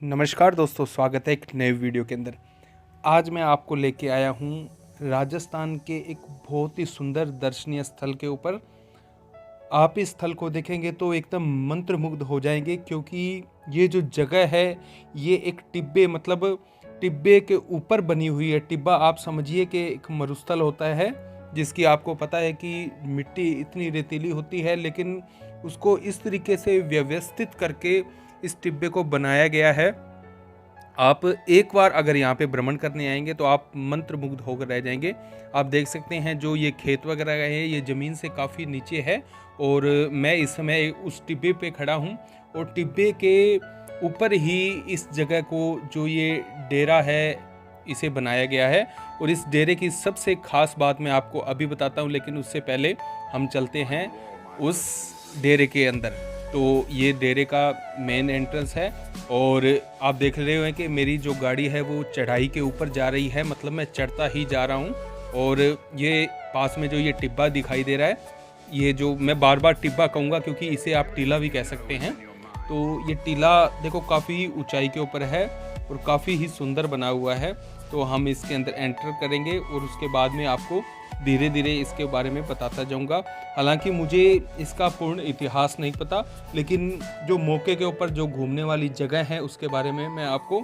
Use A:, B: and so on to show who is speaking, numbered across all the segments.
A: नमस्कार दोस्तों, स्वागत है एक नए वीडियो के अंदर। आज मैं आपको लेके आया हूँ राजस्थान के एक बहुत ही सुंदर दर्शनीय स्थल के ऊपर। आप इस स्थल को देखेंगे तो एकदम मंत्रमुग्ध हो जाएंगे, क्योंकि ये जो जगह है ये एक टिब्बे टिब्बे के ऊपर बनी हुई है। टिब्बा आप समझिए कि एक मरुस्थल होता है, जिसकी आपको पता है कि मिट्टी इतनी रेतीली होती है, लेकिन उसको इस तरीके से व्यवस्थित करके इस टिब्बे को बनाया गया है। आप एक बार अगर यहाँ पे भ्रमण करने आएंगे तो आप मंत्रमुग्ध होकर रह जाएंगे। आप देख सकते हैं जो ये खेत वगैरह है ये ज़मीन से काफ़ी नीचे है, और मैं इस समय उस टिब्बे पे खड़ा हूँ। और टिब्बे के ऊपर ही इस जगह को जो ये डेरा है इसे बनाया गया है। और इस डेरे की सबसे ख़ास बात मैं आपको अभी बताता हूँ, लेकिन उससे पहले हम चलते हैं उस डेरे के अंदर। तो ये डेरे का मेन एंट्रेंस है, और आप देख रहे हो कि मेरी जो गाड़ी है वो चढ़ाई के ऊपर जा रही है, मतलब मैं चढ़ता ही जा रहा हूँ। और ये पास में जो ये टिब्बा दिखाई दे रहा है, ये जो मैं बार बार टिब्बा कहूँगा क्योंकि इसे आप टीला भी कह सकते हैं। तो ये टीला देखो काफ़ी ऊंचाई के ऊपर है और काफ़ी ही सुंदर बना हुआ है। तो हम इसके अंदर एंटर करेंगे और उसके बाद में आपको धीरे धीरे इसके बारे में बताता जाऊंगा। हालांकि मुझे इसका पूर्ण इतिहास नहीं पता, लेकिन जो मौके के ऊपर जो घूमने वाली जगह है उसके बारे में मैं आपको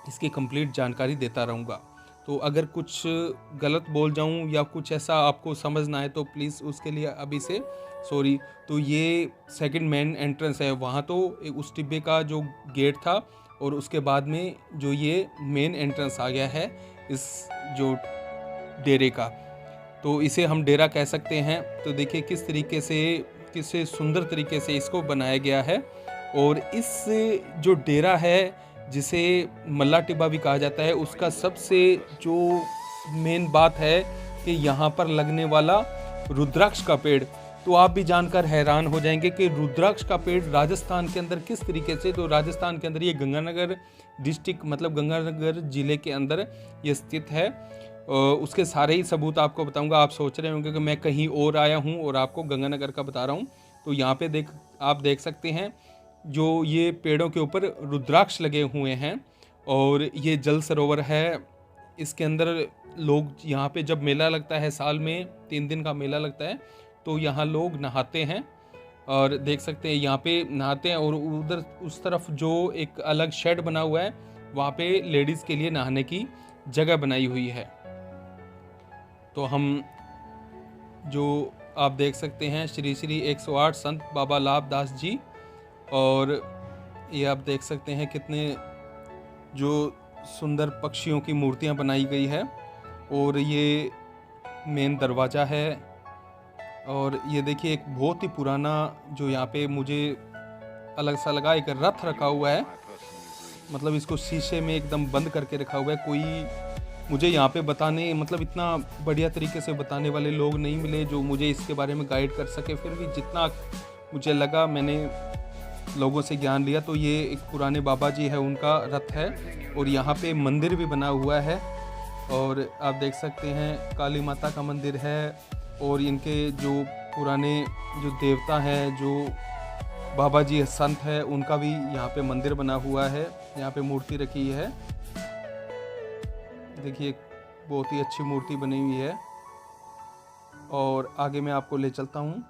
A: इसकी कंप्लीट जानकारी देता रहूँगा। तो अगर कुछ गलत बोल जाऊँ या कुछ ऐसा आपको समझ ना आए तो प्लीज़ उसके लिए अभी से सॉरी। तो ये सेकंड मेन एंट्रेंस है, वहाँ तो उस टिब्बे का जो गेट था, और उसके बाद में जो ये मेन एंट्रेंस आ गया है इस जो डेरे का। तो इसे हम डेरा कह सकते हैं। तो देखिए किस सुंदर तरीके से इसको बनाया गया है। और इस जो डेरा है जिसे मल्ला टिब्बा भी कहा जाता है, उसका सबसे जो मेन बात है कि यहाँ पर लगने वाला रुद्राक्ष का पेड़। तो आप भी जानकर हैरान हो जाएंगे कि रुद्राक्ष का पेड़ राजस्थान के अंदर किस तरीके से। तो राजस्थान के अंदर ये गंगानगर डिस्ट्रिक्ट गंगानगर जिले के अंदर ये स्थित है। उसके सारे ही सबूत आपको बताऊंगा। आप सोच रहे होंगे कि मैं कहीं और आया हूं और आपको गंगानगर का बता रहा हूं। तो यहाँ पे आप देख सकते हैं जो ये पेड़ों के ऊपर रुद्राक्ष लगे हुए हैं, और ये जल सरोवर है। इसके अंदर लोग यहाँ पे जब मेला लगता है, साल में 3 दिन का मेला लगता है, तो यहाँ लोग नहाते हैं। और देख सकते हैं यहाँ पे नहाते हैं, और उधर उस तरफ जो एक अलग शेड बना हुआ है वहाँ पे लेडीज़ के लिए नहाने की जगह बनाई हुई है। तो हम जो आप देख सकते हैं श्री श्री 108 संत बाबा लाभ दास जी, और ये आप देख सकते हैं कितने जो सुंदर पक्षियों की मूर्तियां बनाई गई है। और ये मेन दरवाज़ा है। और ये देखिए एक बहुत ही पुराना जो यहाँ पे मुझे अलग सा लगा, एक रथ रखा हुआ है, मतलब इसको शीशे में एकदम बंद करके रखा हुआ है। कोई मुझे यहाँ पे बताने इतना बढ़िया तरीके से बताने वाले लोग नहीं मिले जो मुझे इसके बारे में गाइड कर सके। फिर भी जितना मुझे लगा मैंने लोगों से ज्ञान लिया। तो ये एक पुराने बाबा जी है, उनका रथ है, और यहाँ पे मंदिर भी बना हुआ है। और आप देख सकते हैं काली माता का मंदिर है, और इनके जो पुराने जो देवता हैं, जो बाबा जी संत है, उनका भी यहाँ पे मंदिर बना हुआ है। यहाँ पे मूर्ति रखी है, देखिए बहुत ही अच्छी मूर्ति बनी हुई है। और आगे मैं आपको ले चलता हूँ।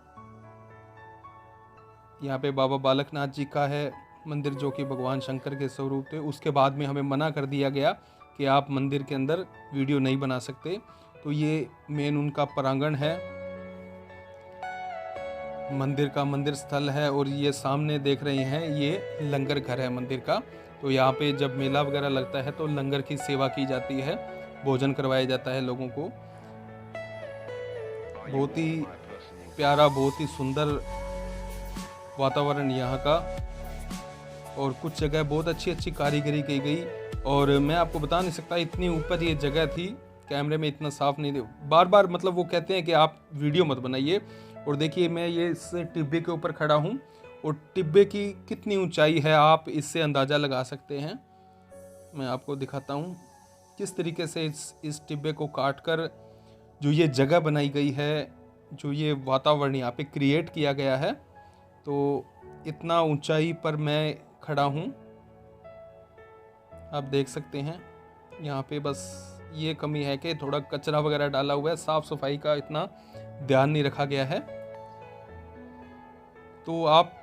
A: यहाँ पे बाबा बालकनाथ जी का है मंदिर, जो कि भगवान शंकर के स्वरूप थे। उसके बाद में हमें मना कर दिया गया कि आप मंदिर के अंदर वीडियो नहीं बना सकते। तो ये मेन उनका प्रांगण है, मंदिर स्थल है। और ये सामने देख रहे हैं ये लंगर घर है मंदिर का। तो यहाँ पे जब मेला वगैरह लगता है तो लंगर की सेवा की जाती है, भोजन करवाया जाता है लोगों को। बहुत ही प्यारा, बहुत ही सुंदर वातावरण यहाँ का। और कुछ जगह बहुत अच्छी अच्छी कारीगरी की गई, और मैं आपको बता नहीं सकता इतनी ऊपर ये जगह थी, कैमरे में इतना साफ नहीं। बार बार वो कहते हैं कि आप वीडियो मत बनाइए। और देखिए मैं ये इस टिब्बे के ऊपर खड़ा हूँ, और टिब्बे की कितनी ऊंचाई है आप इससे अंदाज़ा लगा सकते हैं। मैं आपको दिखाता हूँ किस तरीके से इस टिब्बे को काट कर जो ये जगह बनाई गई है, जो ये वातावरण यहाँ पे क्रिएट किया गया है। तो इतना ऊंचाई पर मैं खड़ा हूँ। आप देख सकते हैं यहाँ पे बस ये कमी है कि थोड़ा कचरा वगैरह डाला हुआ है, साफ सफाई का इतना ध्यान नहीं रखा गया है। तो आप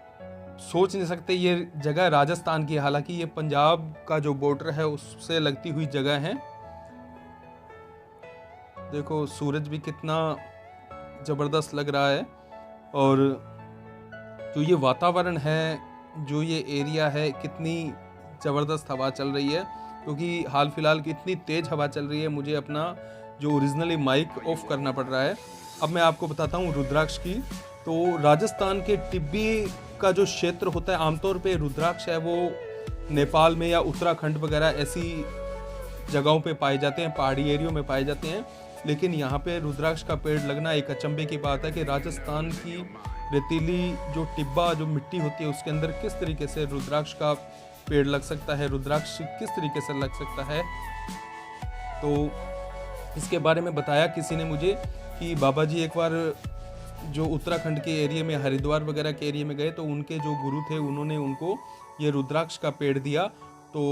A: सोच नहीं सकते ये जगह राजस्थान की है, हालांकि ये पंजाब का जो बॉर्डर है उससे लगती हुई जगह है। देखो सूरज भी कितना ज़बरदस्त लग रहा है, और जो ये वातावरण है, जो ये एरिया है, कितनी ज़बरदस्त हवा चल रही है, क्योंकि हाल फिलहाल की इतनी तेज़ हवा चल रही है, मुझे अपना जो ओरिजिनली माइक ऑफ करना पड़ रहा है। अब मैं आपको बताता हूँ रुद्राक्ष की। तो राजस्थान के टिब्बी का जो क्षेत्र होता है, आमतौर पे रुद्राक्ष है वो नेपाल में या उत्तराखंड वगैरह ऐसी जगहों पे पाए जाते हैं, पहाड़ी एरियो में पाए जाते हैं। लेकिन यहाँ पे रुद्राक्ष का पेड़ लगना एक अचंभे की बात है कि राजस्थान की रेतीली जो टिब्बा जो मिट्टी होती है उसके अंदर किस तरीके से रुद्राक्ष का पेड़ लग सकता है, रुद्राक्ष किस तरीके से लग सकता है। तो इसके बारे में बताया किसी ने मुझे कि बाबा जी एक बार जो उत्तराखंड के एरिया में, हरिद्वार वगैरह के एरिया में गए, तो उनके जो गुरु थे उन्होंने उनको ये रुद्राक्ष का पेड़ दिया। तो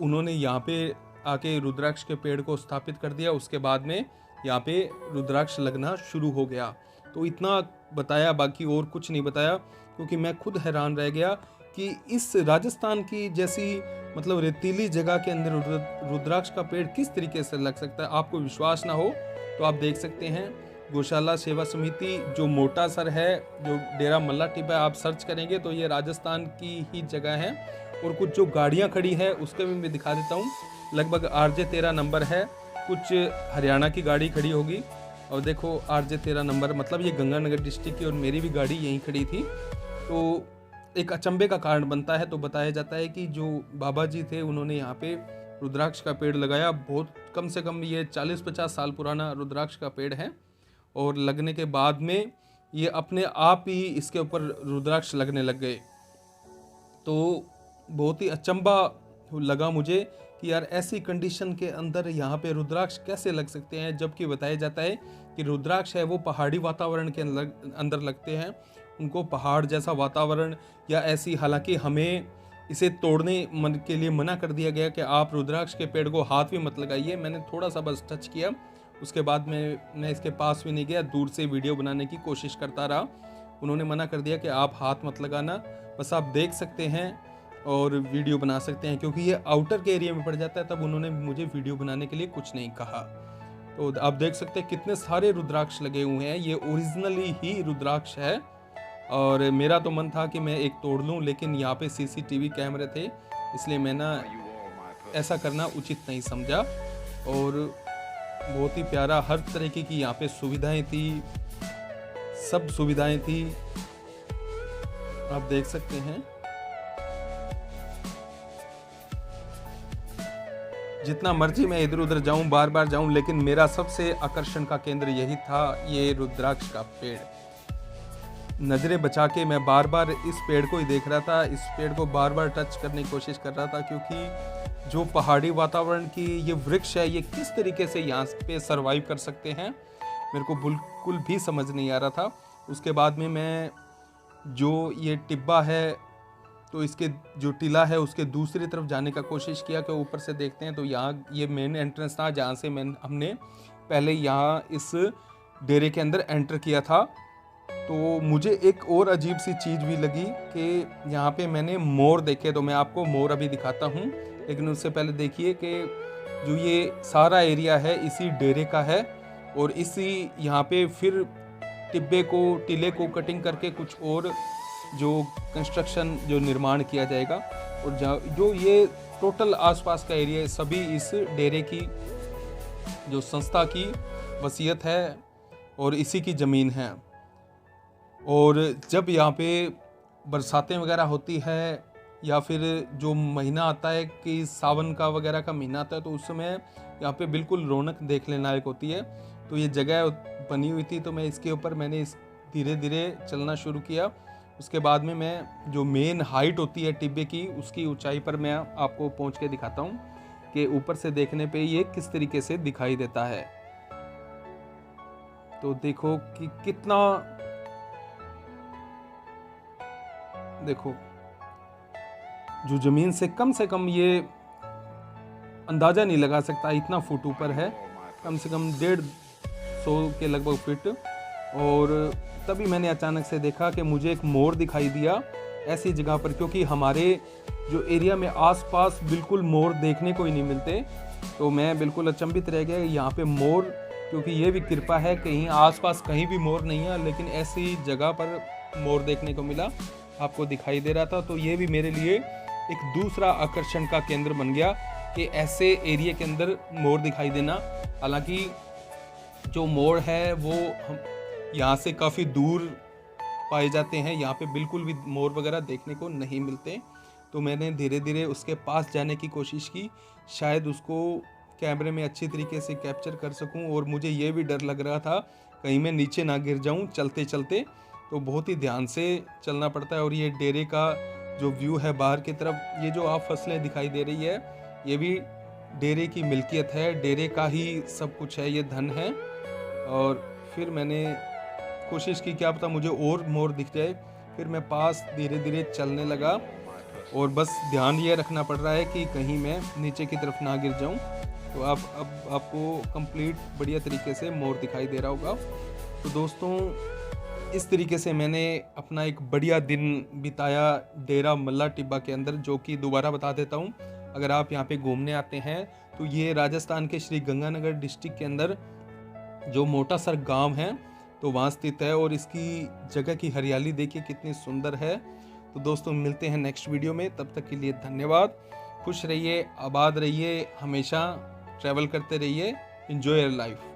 A: उन्होंने यहाँ पे आके रुद्राक्ष के पेड़ को स्थापित कर दिया। उसके बाद में यहाँ पे रुद्राक्ष लगना शुरू हो गया। तो इतना बताया, बाकी और कुछ नहीं बताया, क्योंकि मैं खुद हैरान रह गया कि इस राजस्थान की जैसी मतलब रेतीली जगह के अंदर रुद्राक्ष का पेड़ किस तरीके से लग सकता है। आपको विश्वास ना हो तो आप देख सकते हैं गौशाला सेवा समिति जो मोटा सर है, जो डेरा मल्ला टिब्बा, आप सर्च करेंगे तो ये राजस्थान की ही जगह है। और कुछ जो गाड़ियां खड़ी है उसके भी मैं दिखा देता हूँ। लगभग RJ13 नंबर है, कुछ हरियाणा की गाड़ी खड़ी होगी, और देखो RJ13 नंबर, मतलब ये गंगानगर डिस्ट्रिक्ट की, और मेरी भी गाड़ी यहीं खड़ी थी। तो एक अचंभे का कारण बनता है। तो बताया जाता है कि जो बाबा जी थे उन्होंने यहाँ पे रुद्राक्ष का पेड़ लगाया। बहुत कम से कम ये 40-50 साल पुराना रुद्राक्ष का पेड़ है, और लगने के बाद में ये अपने आप ही इसके ऊपर रुद्राक्ष लगने लग गए। तो बहुत ही अचंभा लगा मुझे कि यार ऐसी कंडीशन के अंदर यहाँ पे रुद्राक्ष कैसे लग सकते हैं, जबकि बताया जाता है कि रुद्राक्ष है वो पहाड़ी वातावरण के अंदर लगते हैं। उनको पहाड़ जैसा वातावरण या ऐसी, हालांकि हमें इसे तोड़ने के लिए मना कर दिया गया कि आप रुद्राक्ष के पेड़ को हाथ भी मत लगाइए। मैंने थोड़ा सा बस टच किया, उसके बाद मैं इसके पास भी नहीं गया, दूर से वीडियो बनाने की कोशिश करता रहा। उन्होंने मना कर दिया कि आप हाथ मत लगाना, बस आप देख सकते हैं और वीडियो बना सकते हैं, क्योंकि ये आउटर के एरिया में पड़ जाता है। तब उन्होंने मुझे वीडियो बनाने के लिए कुछ नहीं कहा। तो आप देख सकते हैं कितने सारे रुद्राक्ष लगे हुए हैं, ये ओरिजिनली ही रुद्राक्ष है। और मेरा तो मन था कि मैं एक तोड़ लूं, लेकिन यहाँ पे CCTV कैमरे थे, इसलिए मैं ना ऐसा करना उचित नहीं समझा। और बहुत ही प्यारा, हर तरीके की यहाँ पे सुविधाएं थी, सब सुविधाएं थी, आप देख सकते हैं। जितना मर्जी मैं इधर उधर जाऊं, बार बार जाऊं, लेकिन मेरा सबसे आकर्षण का केंद्र यही था, ये रुद्राक्ष का पेड़। नज़रें बचा के मैं बार बार इस पेड़ को ही देख रहा था, इस पेड़ को बार बार टच करने की कोशिश कर रहा था, क्योंकि जो पहाड़ी वातावरण की ये वृक्ष है, ये किस तरीके से यहाँ पे सरवाइव कर सकते हैं, मेरे को बिल्कुल भी समझ नहीं आ रहा था। उसके बाद में मैं जो ये टिब्बा है, तो इसके जो टीला है उसके दूसरी तरफ जाने का कोशिश किया कि ऊपर से देखते हैं। तो यहाँ ये मेन एंट्रेंस था, जहाँ से हमने पहले यहाँ इस डेरे के अंदर एंटर किया था। तो मुझे एक और अजीब सी चीज़ भी लगी कि यहाँ पे मैंने मोर देखे। तो मैं आपको मोर अभी दिखाता हूँ, लेकिन उससे पहले देखिए कि जो ये सारा एरिया है इसी डेरे का है, और इसी यहाँ पे फिर टीले को कटिंग करके कुछ और जो कंस्ट्रक्शन, जो निर्माण किया जाएगा। और जो ये टोटल आसपास का एरिया है, सभी इस डेरे की जो संस्था की वसीयत है और इसी की ज़मीन है। और जब यहाँ पे बरसातें वगैरह होती है, या फिर जो महीना आता है कि सावन का वगैरह का महीना आता है, तो उस समय यहाँ पे बिल्कुल रौनक देखने लायक होती है। तो ये जगह बनी हुई थी, तो मैं इसके ऊपर मैंने धीरे धीरे चलना शुरू किया। उसके बाद में मैं जो मेन हाइट होती है टिब्बे की, उसकी ऊंचाई पर मैं आपको पहुंच के दिखाता हूं कि ऊपर से देखने पे ये किस तरीके से दिखाई देता है। तो देखो कि कितना, देखो जो ज़मीन से कम ये अंदाज़ा नहीं लगा सकता, इतना फुट ऊपर है, कम से कम 150 के लगभग फीट। और तभी मैंने अचानक से देखा कि मुझे एक मोर दिखाई दिया ऐसी जगह पर, क्योंकि हमारे जो एरिया में आसपास बिल्कुल मोर देखने को ही नहीं मिलते। तो मैं बिल्कुल अचंभित रह गया यहाँ पे मोर, क्योंकि ये भी कृपा है, कहीं आसपास कहीं भी मोर नहीं है, लेकिन ऐसी जगह पर मोर देखने को मिला, आपको दिखाई दे रहा था। तो ये भी मेरे लिए एक दूसरा आकर्षण का केंद्र बन गया कि ऐसे एरिया के अंदर मोर दिखाई देना। हालांकि जो मोर है वो हम यहाँ से काफ़ी दूर पाए जाते हैं, यहाँ पे बिल्कुल भी मोर वगैरह देखने को नहीं मिलते। तो मैंने धीरे धीरे उसके पास जाने की कोशिश की, शायद उसको कैमरे में अच्छी तरीके से कैप्चर कर सकूं। और मुझे ये भी डर लग रहा था कहीं मैं नीचे ना गिर जाऊं चलते चलते, तो बहुत ही ध्यान से चलना पड़ता है। और ये डेरे का जो व्यू है बाहर की तरफ, ये जो आप फसलें दिखाई दे रही है, ये भी डेरे की मिल्कियत है, डेरे का ही सब कुछ है, ये धन है। और फिर मैंने कोशिश की क्या पता मुझे और मोर दिख जाए। फिर मैं पास धीरे धीरे चलने लगा, और बस ध्यान ये रखना पड़ रहा है कि कहीं मैं नीचे की तरफ ना गिर जाऊं। तो अब आपको कंप्लीट बढ़िया तरीके से मोर दिखाई दे रहा होगा। तो दोस्तों, इस तरीके से मैंने अपना एक बढ़िया दिन बिताया डेरा मल्ला टिब्बा के अंदर, जो कि दोबारा बता देता हूँ, अगर आप यहाँ पे घूमने आते हैं तो ये राजस्थान के श्री गंगानगर डिस्ट्रिक्ट के अंदर जो मोटा सर गांव है तो वहाँ स्थित है। और इसकी जगह की हरियाली देखिए कितनी सुंदर है। तो दोस्तों, मिलते हैं नेक्स्ट वीडियो में, तब तक के लिए धन्यवाद। खुश रहिए, आबाद रहिए, हमेशा ट्रैवल करते रहिए, एंजॉय योर लाइफ।